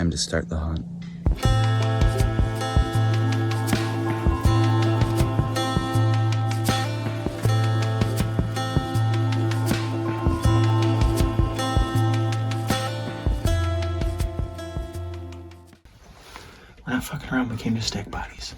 time to start the hunt. We're not fucking around, we came to stack bodies.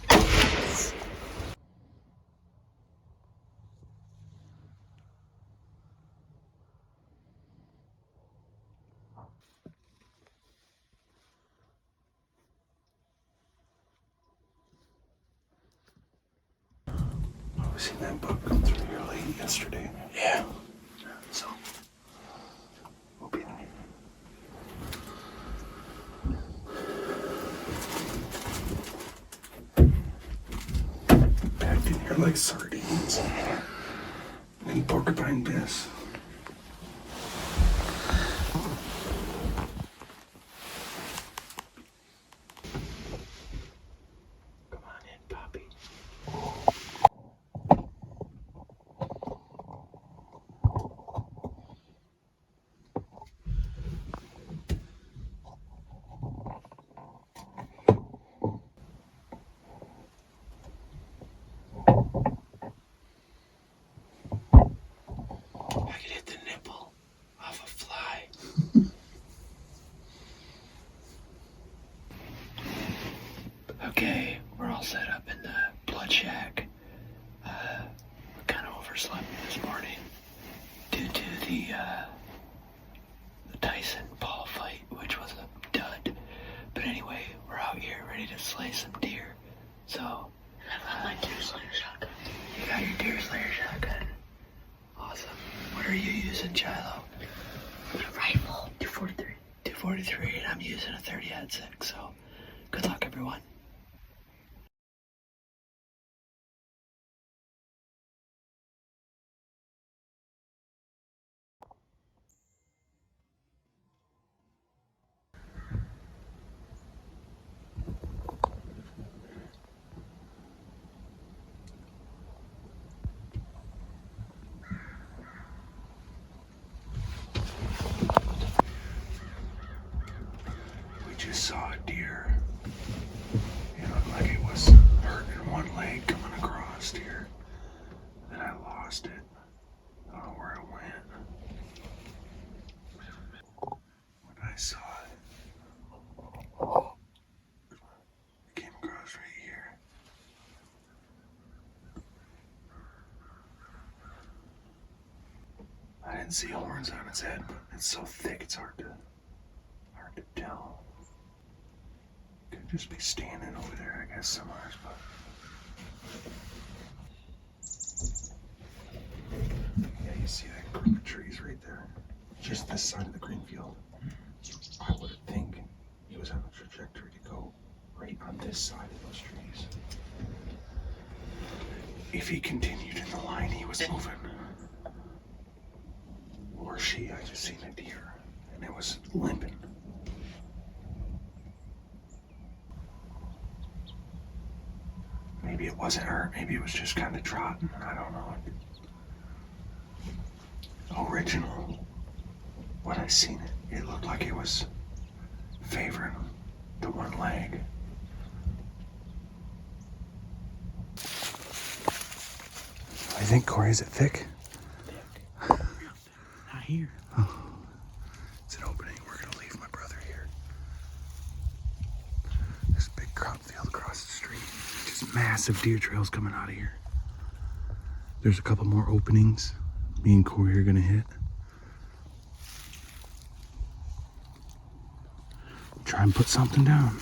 We seen that book come through here late yesterday. Yeah. So we'll be in here. Packed in here like sardines. And porcupine piss. Come on in, Poppy. I could hit the nipple off a fly. Okay, we're all set up in the blood shack. We kind of overslept this morning due to the Tyson Paul fight, which was a dud. But anyway, we're out here ready to slay some deer. So, I got my deer slayer shotgun. You got your deer slayer shotgun. Awesome. What are you using, Shiloh? A rifle. 243. 243, and I'm using a 30-06. So, good luck, everyone. We just saw a deer. It looked like it was hurt in one leg coming across here. Then I lost it. I don't know where it went. When I saw it came across right here. I didn't see horns on its head, but it's so thick it's hard to tell. Could just be standing over there, I guess, somewhere, but yeah, you see that group of trees right there? Just this side of the green field. I would think he was on a trajectory to go right on this side of those trees. If he continued in the line he was moving, or she, I just seen a deer, and it was limping. Maybe it wasn't hurt, maybe it was just kind of trotting, I don't know. Original, when I seen it, it looked like it was favoring the one leg. I think, Corey, is it thick? Not here. Oh, it's an opening. We're gonna leave my brother here. There's a big crop field across the street. Just massive deer trails coming out of here. There's a couple more openings me and Corey are gonna hit. Try and put something down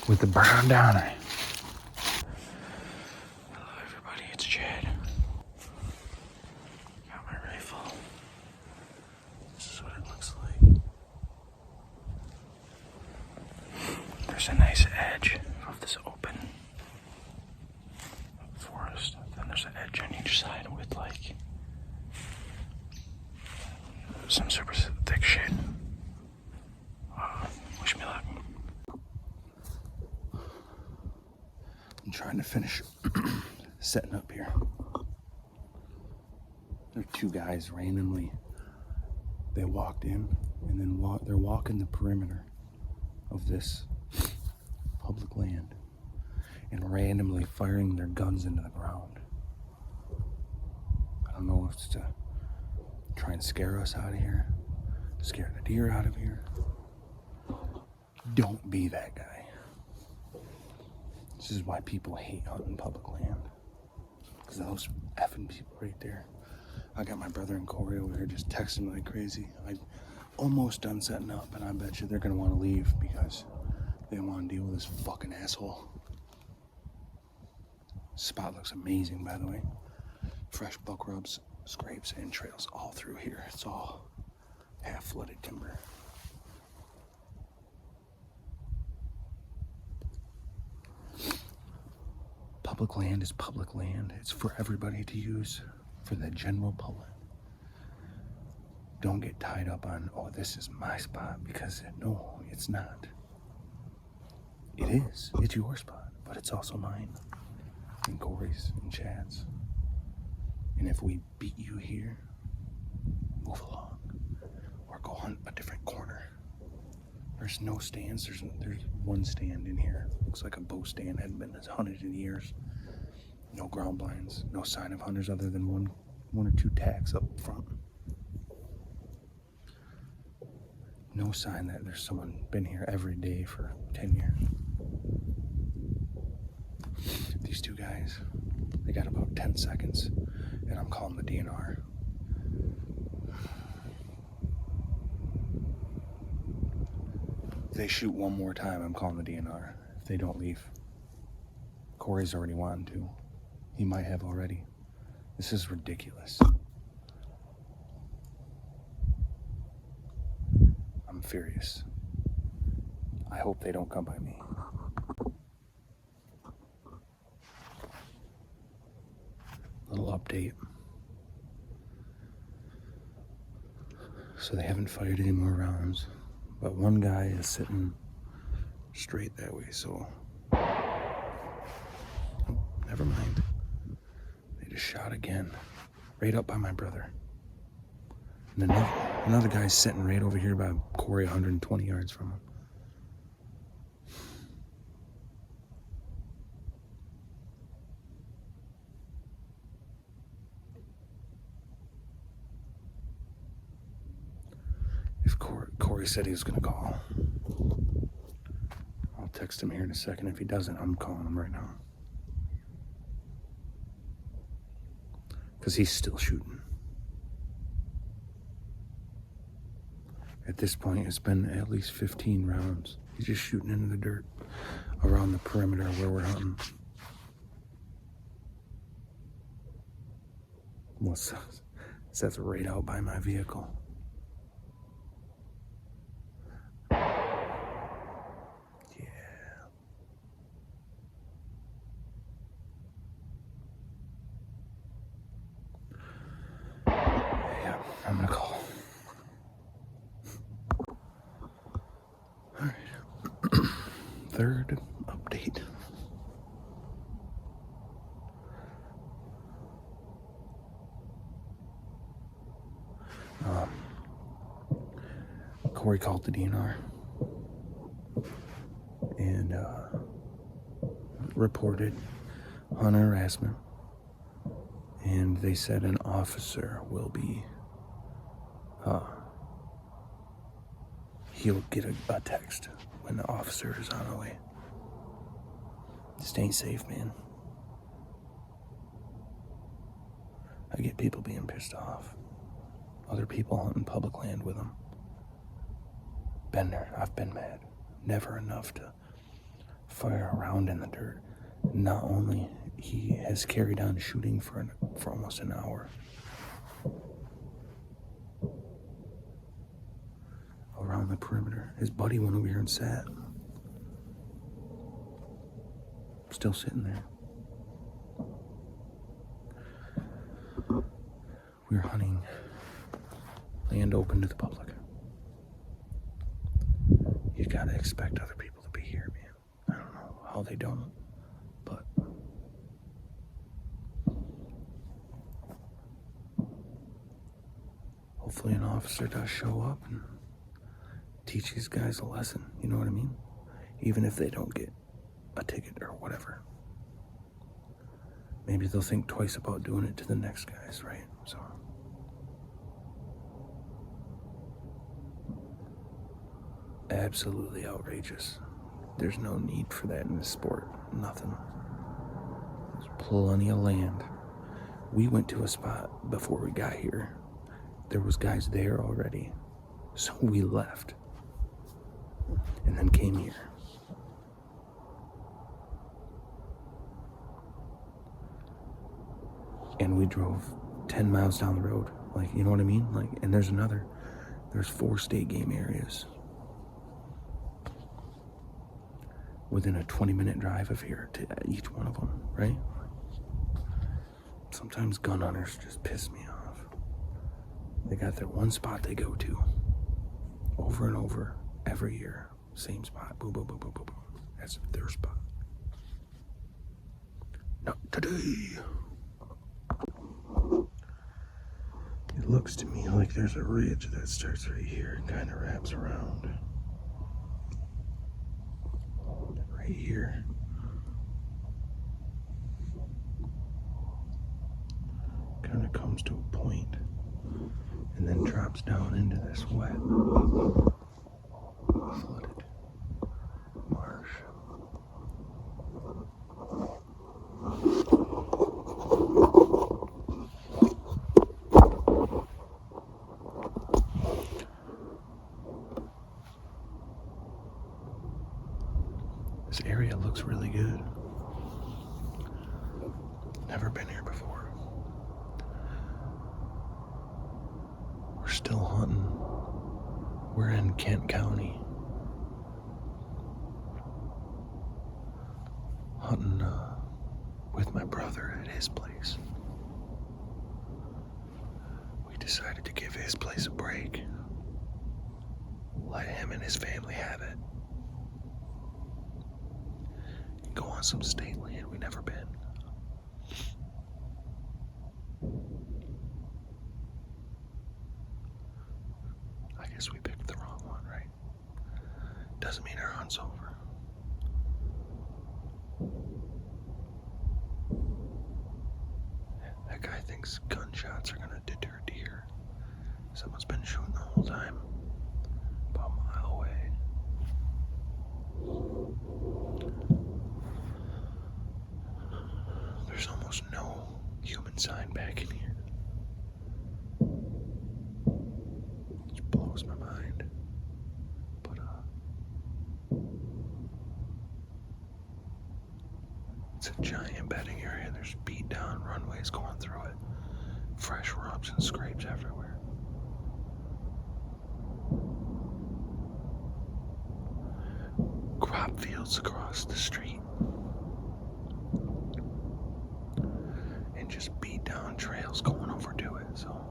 with the brown downy. Hello, everybody. It's Chad. Got my rifle. This is what it looks like. There's a nice edge of this open forest. Then there's an edge on each side with like some super thick shit. Wish me luck. I'm trying to finish setting up here. There are two guys randomly. They walked in and then they're walking the perimeter of this public land and randomly firing their guns into the ground. I don't know if it's to try and scare us out of here, scare the deer out of here. Don't be that guy. This is why people hate hunting public land. Because those effing people right there. I got my brother and Corey over here just texting me like crazy. I almost done setting up, and I bet you they're going to want to leave because they don't want to deal with this fucking asshole. Spot looks amazing, by the way. Fresh buck rubs, scrapes, and trails all through here. It's all half-flooded timber. Public land is public land. It's for everybody to use, for the general public. Don't get tied up on, oh, this is my spot, because no, it's not. It is. It's your spot, but it's also mine, and Corey's, and Chad's. And if we beat you here, move along, or go hunt a different corner. There's no stands. There's one stand in here. Looks like a bow stand. Hadn't been hunted in years. No ground blinds. No sign of hunters other than one or two tags up front. No sign that there's someone been here every day for 10 years. These two guys, they got about 10 seconds, and I'm calling the DNR. If they shoot one more time, I'm calling the DNR. If they don't leave. Corey's already wanting to. He might have already. This is ridiculous. I'm furious. I hope they don't come by me. Little update. So they haven't fired any more rounds, but one guy is sitting straight that way, so never mind. They just shot again, right up by my brother. And another guy's sitting right over here by Corey, 120 yards from him. If Corey said he was going to call, I'll text him here in a second. If he doesn't, I'm calling him right now. Because he's still shooting. At this point, it's been at least 15 rounds. He's just shooting into the dirt around the perimeter where we're hunting. Well, that's right out by my vehicle. I'm gonna call. All right. Third update. Corey called the DNR and reported hunter harassment, and they said an officer will be he'll get a text when the officer is on the way. This ain't safe, man. I get people being pissed off. Other people hunting public land with them. Been there. I've been mad. Never enough to fire around in the dirt. Not only he has carried on shooting for almost an hour. Around the perimeter. His buddy went over here and sat. Still sitting there. We're hunting land open to the public. You gotta expect other people to be here, man. I don't know how they don't, but hopefully an officer does show up and teach these guys a lesson. You know what I mean? Even if they don't get a ticket or whatever. Maybe they'll think twice about doing it to the next guys, right? So absolutely outrageous. There's no need for that in this sport. Nothing. There's plenty of land. We went to a spot before we got here. There was guys there already. So we left. And then came here. And we drove 10 miles down the road. Like, you know what I mean? Like, and there's 4 state game areas within a 20-minute drive of here to each one of them, right? Sometimes gun hunters just piss me off. They got their one spot they go to over and over every year. Same spot. Boom, boom, boom, boom, boom, boom. That's their spot. Not today. It looks to me like there's a ridge that starts right here and kind of wraps around. Right here. Kind of comes to a point and then drops down into this wet, flooded marsh. This area looks really good. Never been here before. We're still hunting. We're in Kent County. Hunting with my brother at his place. We decided to give his place a break. Let him and his family have it. Go on some state land we've never been. I guess we picked the wrong one, right? Doesn't mean our hunt's over. That guy thinks gunshots are gonna deter deer. Someone's been shooting the whole time. About a mile away. There's almost no human sign back in here. It blows my mind. But it's a giant bedding area. There's beat down runways going through it. Fresh rubs and scrapes everywhere. Crop fields across the street. And just beat down trails going over to it, so.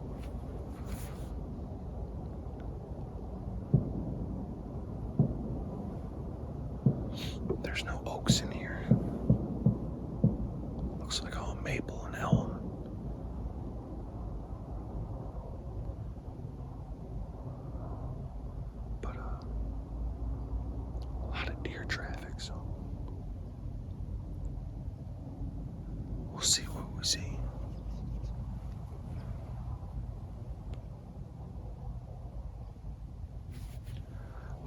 There's no oaks in here. Looks like all maple and elm. But a lot of deer traffic, so we'll see what we see.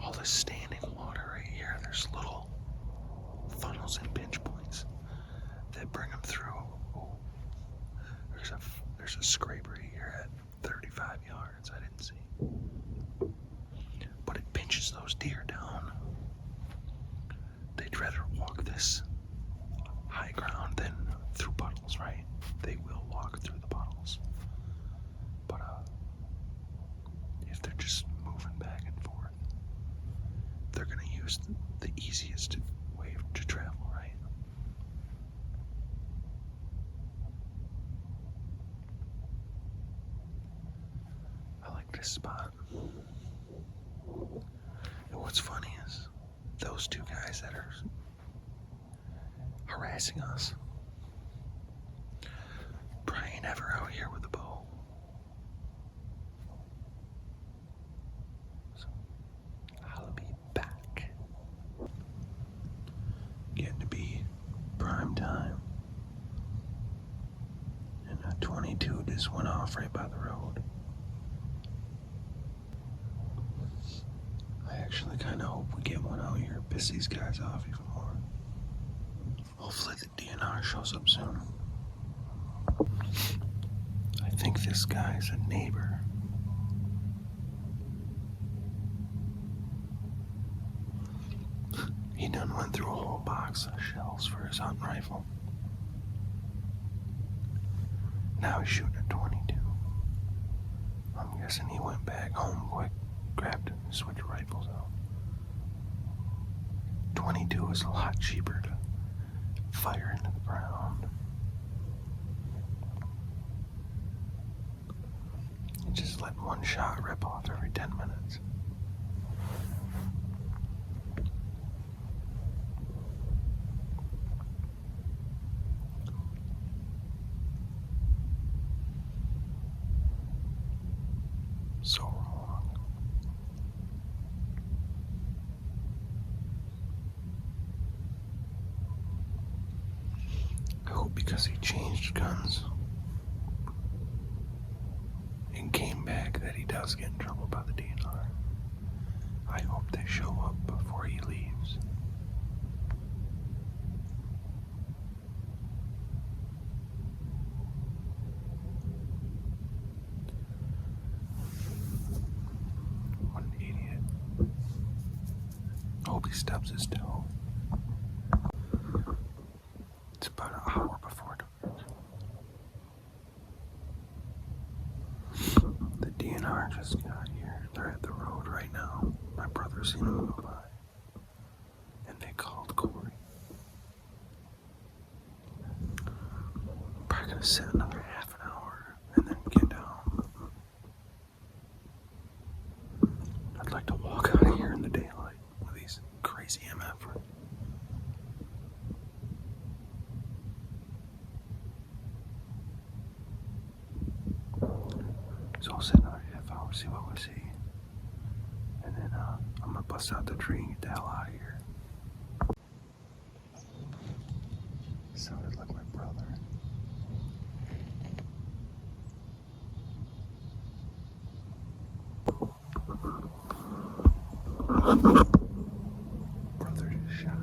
All this standing water right here, there's little funnels and pinch points that bring them through. Oh, there's a scrape right here at 35 yards I didn't see. But it pinches those deer down. They'd rather walk this high ground than through puddles, right? They will walk through the puddles. But if they're just moving back and forth, they're gonna use the easiest way to travel, right? I like this spot. And what's funny is those two guys that are harassing us probably ain't ever out here with a bow. So I'll be back. just went off right by the road. I actually kind of hope we get one out here, piss these guys off even more. Hopefully the DNR shows up soon. I think this guy's a neighbor. He done went through a whole box of shells for his hunting rifle. Now he's shooting a 22. I'm guessing he went back home quick, grabbed it, and switched rifles out. 22 is a lot cheaper to fire into the ground. You just let one shot rip off every 10 minutes. So wrong. I hope because he changed guns and came back that he does get in trouble by the DNR. I hope they show up before he leaves. What an idiot. I hope he stubs his toe. It's about an hour before dark. The DNR just got here. They're at the road right now. My brother's seen them go by. And they called Corey. Probably gonna sit another half an hour and then get down. I'd like to walk out of here in the daylight with these crazy MF. So I'll sit another half hour, see what we see. And then I'm gonna bust out the tree and get the hell out of here. Sounded like my brother. Brother just shot.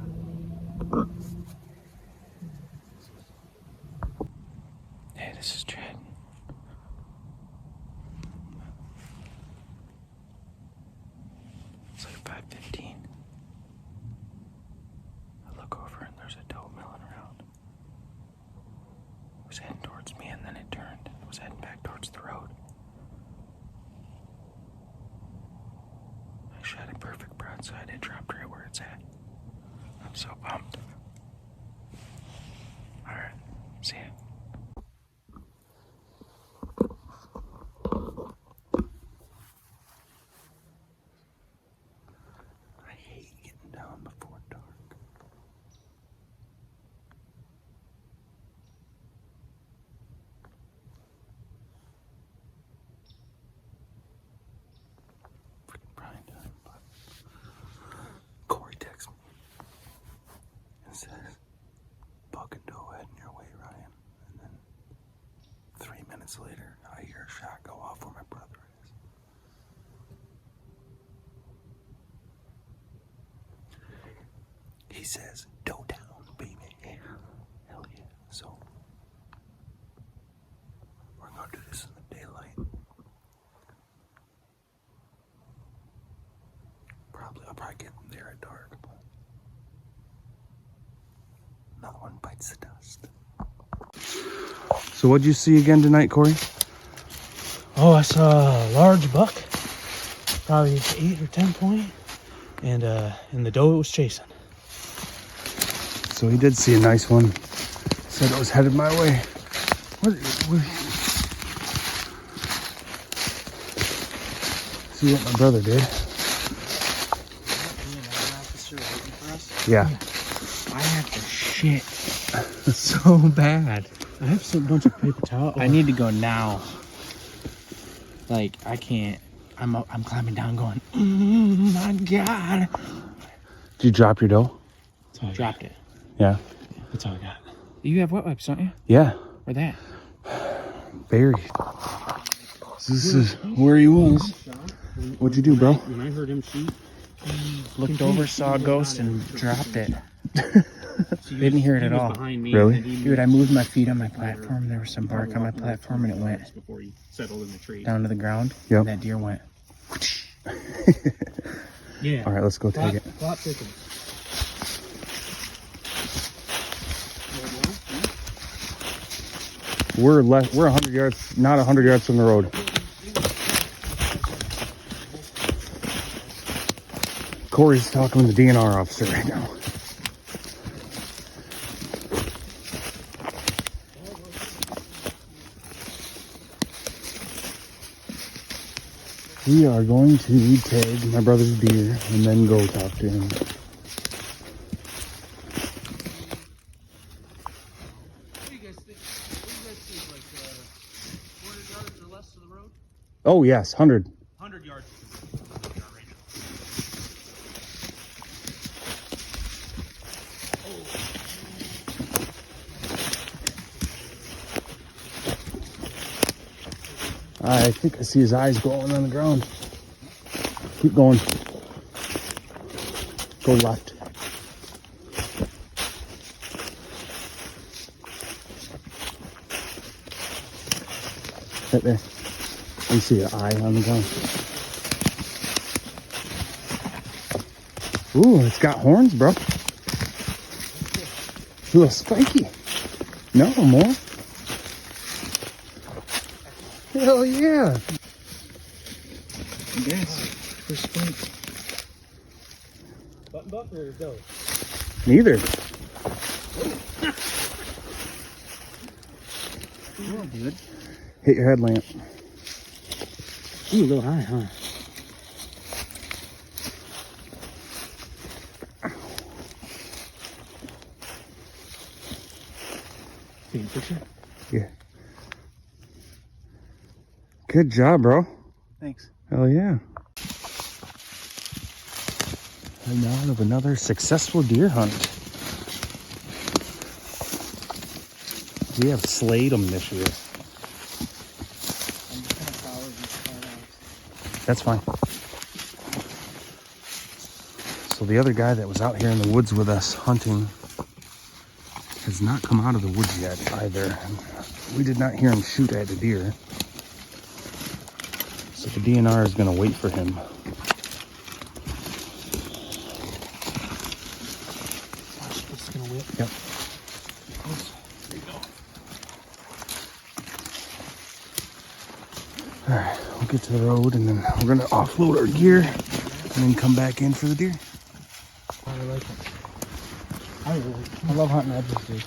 Hey, this is Chad. It's like 5:15. I look over and there's a doe milling around. It was heading towards me and then it turned. It was heading back towards the road. I shot it perfect broadside. It dropped right where it's at. I'm so pumped. Alright, see ya. I hate getting down before dark. Freaking prime time, but Corey texts me and says, "Buck and doe heading your way, Ryan." And then 3 minutes later, I hear a shot go off where my brother is. He says, "Doe down, baby." Yeah. Hell yeah. So, we're gonna do this in the daylight. I'll probably get there at dark, but not one bites the dust. So what'd you see again tonight, Corey? Oh, I saw a large buck, probably 8 or 10 point, and the doe it was chasing. So he did see a nice one. Said it was headed my way. What see what my brother did? Yeah. I have to shit so bad. I have some bunch of paper towel. I need to go now. Like, I can't. I'm climbing down going, my God. Did you drop your doe? Dropped it. Yeah. That's all I got. You have wet wipes, don't you? Yeah. Where that? Very. This is where he was. What'd you do, bro? When I heard him shoot, Looked over, saw a ghost, and dropped it. Didn't hear it at all. Really? Dude, I moved my feet on my platform. There was some bark on my platform, and it went before he settled in the tree. down to the ground. Yep. And that deer went. Yeah. All right, let's go take it. Plot thickens. We're 100 yards, not 100 yards from the road. Corey's talking to the DNR officer right now. We are going to tag my brother's deer and then go talk to him. Oh yes, 100. 100 yards. I think I see his eyes glowing on the ground. Keep going. Go left. Right there. You see an eye on the ground. Ooh, it's got horns, bro. A little spiky. No more. Hell yeah. Yes. For spring. Button buck or doe? Neither. Cool, dude. Hit your headlamp. Ooh, a little high, huh? See a picture? Yeah. Good job, bro. Thanks. Hell yeah. And out of another successful deer hunt. We have slayed them this year. I'm just gonna follow these call-outs. That's fine. So the other guy that was out here in the woods with us hunting has not come out of the woods yet either. We did not hear him shoot at the deer. So the DNR is going to wait for him. It's gonna whip. Yep. There you go. Alright, we'll get to the road and then we're going to offload our gear and then come back in for the deer. I like it. I love hunting edges, dude.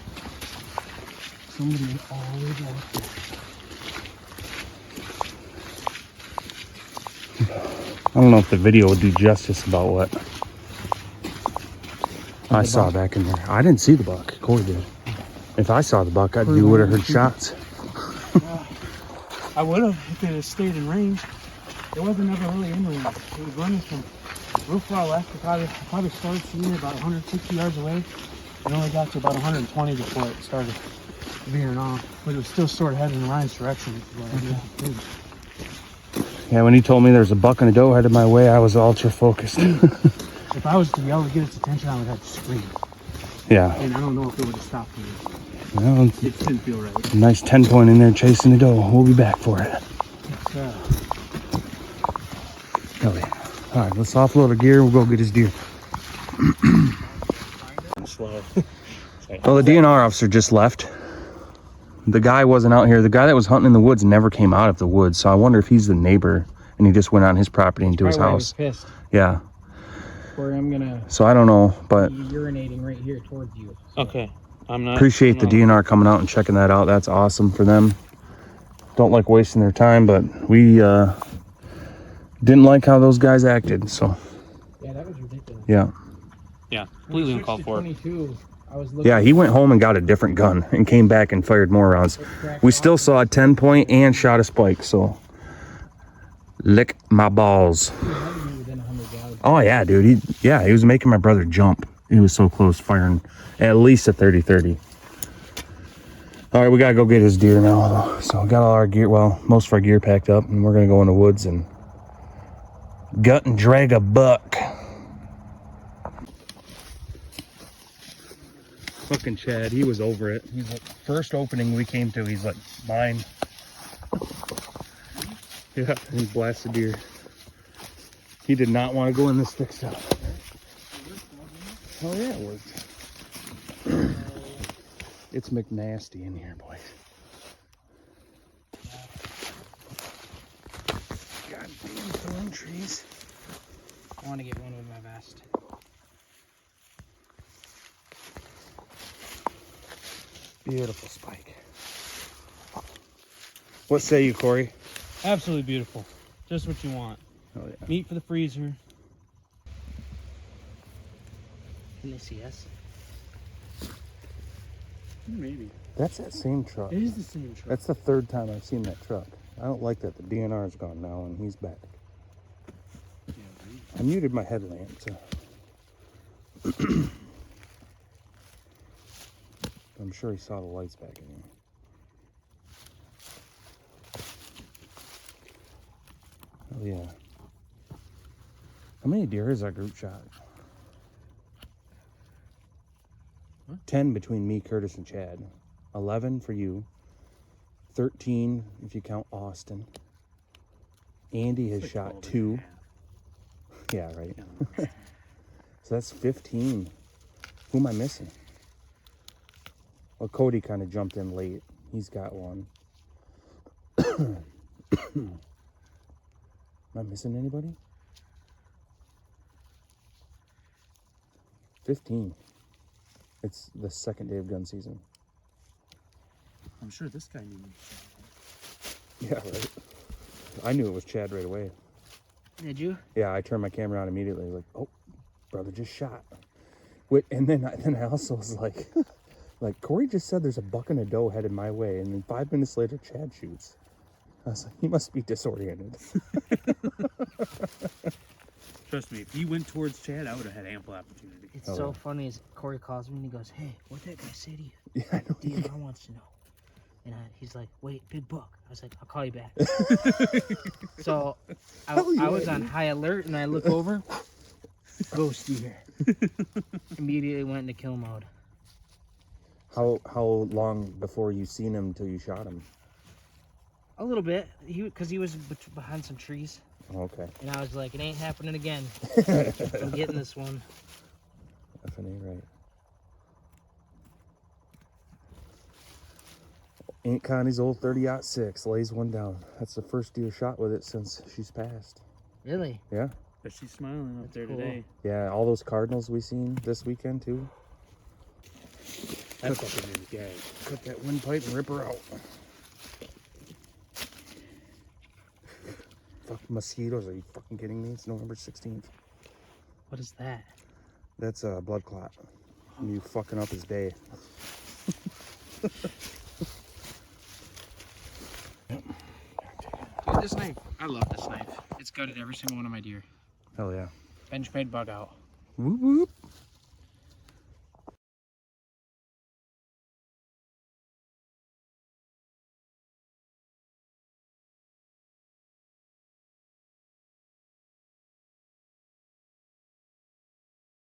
Somebody always likes it. I don't know if the video would do justice about what I saw back in there. I didn't see the buck. Corey did. If I saw the buck, you would have heard shots. I would have if it had stayed in range. It wasn't ever really in range. It was running from real far left. I probably started seeing it about 160 yards away. It only got to about 120 before it started veering off. But it was still sort of heading in Ryan's direction. Yeah, when he told me there's a buck and a doe headed my way, I was ultra focused. If I was to yell to get its attention, I would have to scream. Yeah. And I don't know if it would have stopped me. Well, It didn't feel right. nice 10-point in there chasing the doe. We'll be back for it. Hell yeah. All right, let's offload our gear. We'll go get his deer. Slow. Well, the DNR officer just left. The guy wasn't out here. The guy that was hunting in the woods never came out of the woods. So I wonder if he's the neighbor and he just went on his property into his house. Pissed. Yeah. Where I'm gonna So I don't know, but be urinating right here towards you. Okay. I'm not. appreciate the DNR coming out and checking that out. That's awesome for them. Don't like wasting their time, but we didn't like how those guys acted. So Yeah, that was ridiculous. yeah. Yeah. Completely uncalled for. 22. I was looking. Yeah, he went home and got a different gun and came back and fired more rounds. We still saw a 10-point and shot a spike, so lick my balls. Within 100 yards. Oh yeah, dude. He was making my brother jump. He was so close, firing at least a 30-30. All right, we gotta go get his deer now, though. So we got all our gear, well, most of our gear packed up, and we're gonna go in the woods and gut and drag a buck. Fucking Chad, he was over it. He's like, first opening we came to, he's like, mine. Yeah, he blasted deer. He did not want to go in this thick stuff. Oh yeah, it worked. It's McNasty in here, boys. Goddamn thorn trees. I want to get one with my vest. Beautiful spike. What say you, Corey? Absolutely beautiful. Just what you want. Oh yeah. Meat for the freezer. Can they see us? Maybe. That's that same truck. It is the same truck. That's the third time I've seen that truck. I don't like that. The DNR is gone now and he's back. Yeah, right. I muted my headlamp, so. I'm sure he saw the lights back in here. Oh yeah. How many deer is our group shot? Huh? 10 between me, Curtis, and Chad. 11 for you. 13 if you count Austin. Andy has Like shot 12 2. and a half. Yeah, right. Yeah. So that's 15. Who am I missing? Well, Cody kind of jumped in late. He's got one. Am I missing anybody? 15. It's the second day of gun season. I'm sure this guy knew me. Yeah, right. I knew it was Chad right away. Did you? Yeah, I turned my camera on immediately. Like, oh, brother just shot. Wait, and then I also was like, like Corey just said there's a buck and a doe headed my way, and then 5 minutes later Chad shoots. I was like, he must be disoriented. Trust me, if he went towards Chad, I would have had ample opportunity. It's Oh, so yeah. funny as Corey calls me and he goes, "Hey, what'd that guy say to you?" Yeah, I know. DNR wants to know. And he's like, "Wait, big buck." I was like, "I'll call you back." So Hell yeah, I was on dude. high alert and I look over, ghost deer. Immediately went into kill mode. How long before you seen him till you shot him? A little bit, because he was behind some trees, Oh, okay. and I was like, "It ain't happening again. I'm getting this one." FNA, right. Aunt Connie's old 30-06 lays one down. That's the first deer shot with it since she's passed. Really? Yeah. But she's smiling up there cool. today. Yeah, all those cardinals we seen this weekend too. That fucking is gay. Cut that windpipe and rip her out. Fuck mosquitoes, are you fucking kidding me? It's November 16th. What is that? That's a blood clot. You fucking up his day. Dude, this knife, I love this knife. It's gutted every single one of my deer. Hell yeah. Bench made bug out. Whoop whoop.